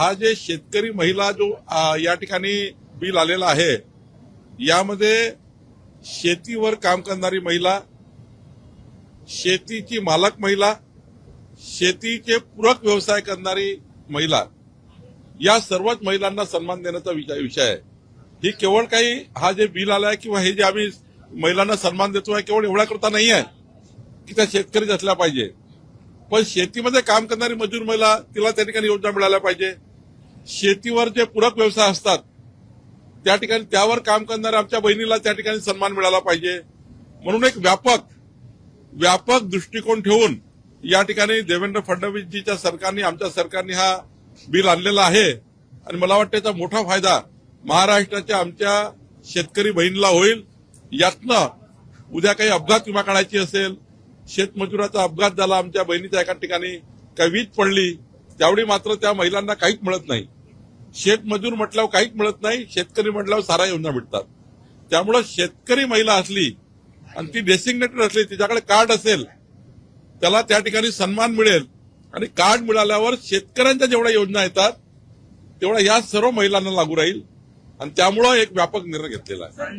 हा जे शेतकरी महिला जो या ठिकाणी बिल आलेला आहे, यामध्ये शेतीवर काम करणारी महिला, शेतीची मालक महिला, शेतीचे पूरक व्यवसाय करणारी महिला, या सर्वच महिलांना सन्मान देण्याचा विषय आहे. ही केवळ काही हा जे बिल आलाय किंवा हे जे आम्ही महिलांना सन्मान देतोय केवळ एवढ्या करता नाही आहे की त्या शेतकरीच असल्या पाहिजे, पण शेतीमध्ये काम करणारी मजूर महिला, तिला त्या ठिकाणी योजना मिळाल्या पाहिजे. शेतीवर जे पूरक व्यवसाय असतात त्या ठिकाणी त्यावर काम करणाऱ्या आमच्या बहिणीला त्या ठिकाणी सन्मान मिळाला पाहिजे. म्हणून एक व्यापक दृष्टिकोन ठेवून या ठिकाणी देवेंद्र फडणवीसजीच्या सरकारने, आमच्या सरकारने हा बिल आणलेला आहे. आणि मला वाटतं याचा मोठा फायदा महाराष्ट्राच्या आमच्या शेतकरी बहिणीला होईल. यातनं उद्या काही अपघात विमा काढायची असेल, शेतमजुराचा अपघात झाला, आमच्या बहिणीच्या एका ठिकाणी काही वीज पडली, त्यावेळी मात्र त्या महिलांना काहीच मिळत नाही. शेतमजूर म्हटल्यावर काहीच मिळत नाही, शेतकरी म्हटल्यावर सारा योजना मिळतात. त्यामुळे शेतकरी महिला असली आणि ती डेसिग्नेटेड असली, तिच्याकडे कार्ड असेल, त्याला त्या ठिकाणी सन्मान मिळेल. आणि कार्ड मिळाल्यावर शेतकऱ्यांच्या जेवढ्या योजना येतात तेवढ्या या सर्व महिलांना लागू राहील. आणि त्यामुळे एक व्यापक निर्णय घेतलेला आहे.